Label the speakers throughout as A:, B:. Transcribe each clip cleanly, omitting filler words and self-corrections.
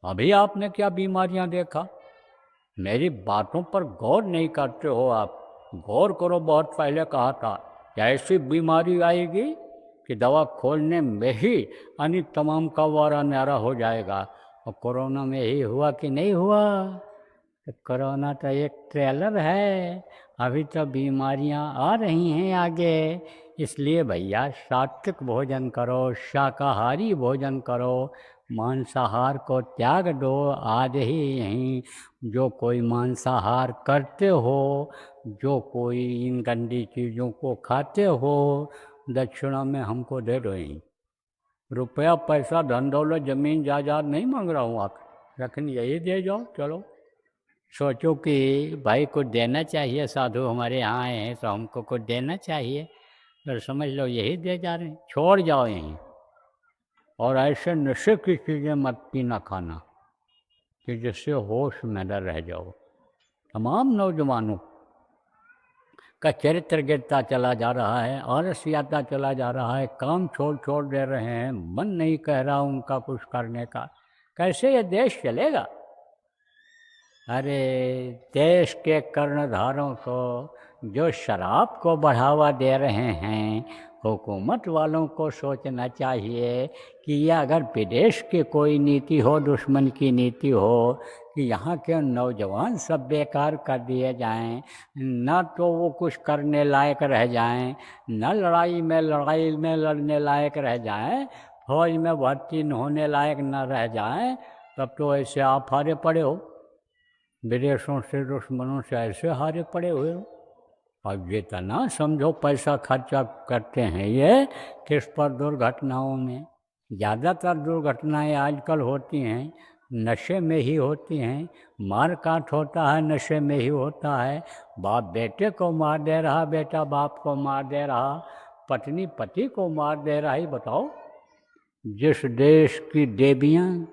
A: अभी आपने क्या बीमारियां देखा? मेरी बातों पर गौर नहीं करते हो आप। गौर करो, बहुत पहले कहा था कि ऐसी बीमारी आएगी कि दवा खोलने में ही अन्य तमाम का वारा न्यारा हो जाएगा। और कोरोना में ही हुआ कि नहीं हुआ? तो कोरोना तो एक ट्रेलर है, अभी तो बीमारियां आ रही हैं आगे। इसलिए भैया सात्विक भोजन करो, शाकाहारी भोजन करो, मांसाहार को त्याग दो आज ही यहीं। जो कोई मांसाहार करते हो, जो कोई इन गंदी चीज़ों को खाते हो, दक्षिणा में हमको दे दो यहीं। रुपया पैसा धन दौलत जमीन जायदाद नहीं मांग रहा हूँ आप, लेकिन यही दे जाओ। चलो सोचो कि भाई कुछ देना चाहिए, साधु हमारे यहाँ आए हैं तो हमको कुछ देना चाहिए, तो समझ लो यही दे जा रहे हैं। छोड़ जाओ यहीं। और ऐसे नशे की चीज़ें मत पीना खाना कि जिससे होश में न रह जाओ। तमाम नौजवानों का चरित्र गिरता चला जा रहा है, आलस्य आता चला जा रहा है, काम छोड़ छोड़ दे रहे हैं, मन नहीं कह रहा उनका कुछ करने का। कैसे ये देश चलेगा? अरे देश के कर्णधारों को जो शराब को बढ़ावा दे रहे हैं, हुकूमत वालों को सोचना चाहिए कि यह अगर विदेश की कोई नीति हो, दुश्मन की नीति हो, कि यहाँ के नौजवान सब बेकार कर दिए जाएं, न तो वो कुछ करने लायक रह जाएं, न लड़ाई में लड़ने लायक रह जाएं, फौज में भर्ती होने लायक न रह जाएं, तब तो ऐसे आप हारे पड़े हो। विदेशों से, दुश्मनों से ऐसे हारे पड़े हुए हो। अब जितना समझो पैसा खर्चा करते हैं ये किस पर? दुर्घटनाओं में। ज़्यादातर दुर्घटनाएं आजकल होती हैं नशे में ही होती हैं। मार काट होता है नशे में ही होता है। बाप बेटे को मार दे रहा, बेटा बाप को मार दे रहा, पत्नी पति को मार दे रहा ही। बताओ, जिस देश की देवियाँ,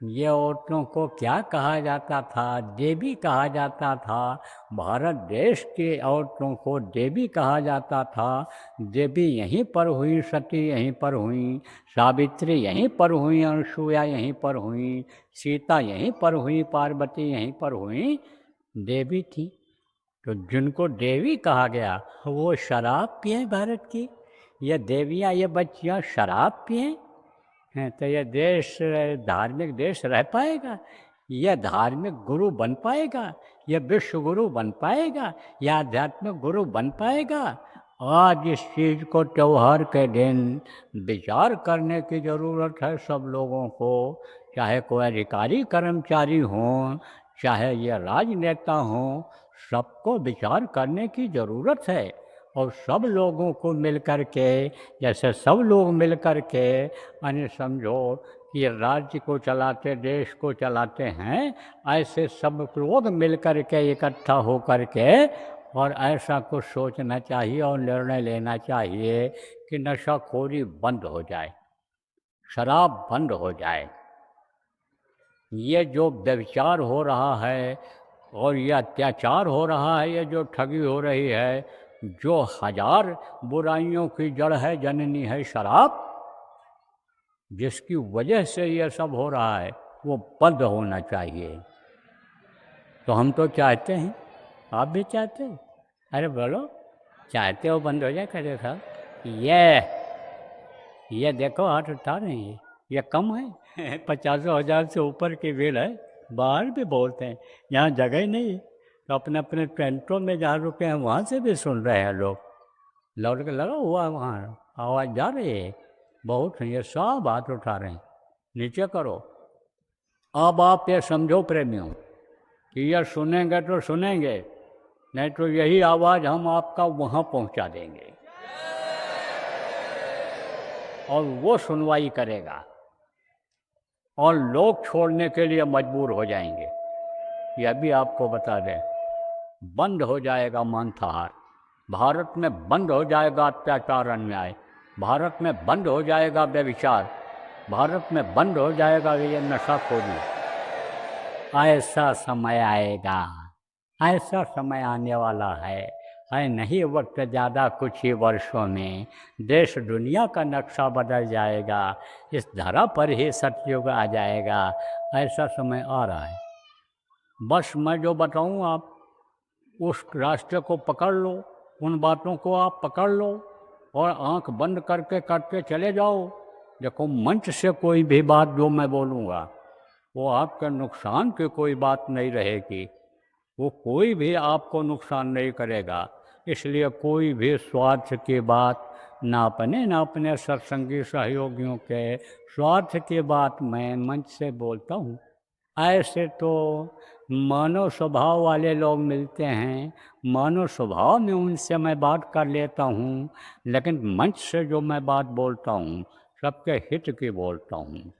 A: ये औरतों को क्या कहा जाता था? देवी कहा जाता था। भारत देश की औरतों को देवी कहा जाता था। देवी यहीं पर हुई, सती यहीं पर हुई, सावित्री यहीं पर हुई, अनसुया यहीं पर हुई, सीता यहीं पर हुई, पार्वती यहीं पर हुई, देवी थी। तो जिनको देवी कहा गया वो शराब पिए भारत की। ये देवियाँ, ये बच्चियाँ शराब पिए हैं तो यह देश धार्मिक देश रह पाएगा? यह धार्मिक गुरु बन पाएगा? यह विश्व गुरु बन पाएगा? यह आध्यात्मिक गुरु बन पाएगा? आज इस चीज़ को त्यौहार के दिन विचार करने की ज़रूरत है सब लोगों को। चाहे कोई अधिकारी कर्मचारी हों, चाहे ये राजनेता हों, सबको विचार करने की ज़रूरत है। और सब लोगों को मिल कर के, जैसे सब लोग मिल कर के यानी समझो कि राज्य को चलाते, देश को चलाते हैं, ऐसे सब लोग मिल कर के इकट्ठा हो कर के और ऐसा कुछ सोचना चाहिए और निर्णय लेना चाहिए कि नशाखोरी बंद हो जाए, शराब बंद हो जाए। ये जो व्यभिचार हो रहा है और ये अत्याचार हो रहा है, ये जो ठगी हो रही है, जो हजार बुराइयों की जड़ है, जननी है शराब, जिसकी वजह से ये सब हो रहा है, वो बंद होना चाहिए। तो हम तो चाहते हैं, आप भी चाहते हैं? अरे बोलो, चाहते हो बंद हो जाए? क्या देखा ये देखो हाथ उठा रहे हैं, ये कम है 50,000 से ऊपर की बिल है। बाहर भी बोलते हैं, यहाँ जगह ही नहीं, तो अपने अपने टेंटों में जहाँ रुके हैं वहाँ से भी सुन रहे हैं लोग। लौट के लगा हुआ वहाँ आवाज़ जा रही है, बहुत ये सब हाथ उठा रहे हैं। नीचे करो। अब आप ये समझो प्रेमियों कि यह सुनेंगे तो सुनेंगे, नहीं तो यही आवाज़ हम आपका वहाँ पहुँचा देंगे और वो सुनवाई करेगा और लोग छोड़ने के लिए मजबूर हो जाएंगे। यह भी आपको बता दें, बंद हो जाएगा मांसाहार, भारत में बंद हो जाएगा अत्याचार अन्याय, भारत में बंद हो जाएगा व्यभिचार, भारत में बंद हो जाएगा ये नशाखोरी। ऐसा समय आएगा, ऐसा समय आने वाला है नहीं वक्त ज़्यादा, कुछ ही वर्षों में देश दुनिया का नक्शा बदल जाएगा, इस धरा पर ही सतयुग आ जाएगा। ऐसा समय आ रहा है। बस मैं जो बताऊं आप उस रास्ते को पकड़ लो, उन बातों को आप पकड़ लो और आंख बंद करके करते चले जाओ। देखो, मंच से कोई भी बात जो मैं बोलूँगा वो आपके नुकसान की कोई बात नहीं रहेगी, वो कोई भी आपको नुकसान नहीं करेगा। इसलिए कोई भी स्वार्थ की बात ना अपने सत्संगी सहयोगियों के स्वार्थ की बात मैं मंच से बोलता हूँ। ऐसे तो मानव स्वभाव वाले लोग मिलते हैं, मानव स्वभाव में उनसे मैं बात कर लेता हूँ, लेकिन मंच से जो मैं बात बोलता हूँ सबके हित की बोलता हूँ,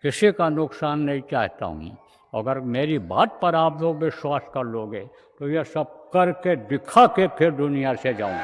A: किसी का नुकसान नहीं चाहता हूँ। अगर मेरी बात पर आप लोग विश्वास कर लोगे तो यह सब करके दिखा के फिर दुनिया से जाऊँ।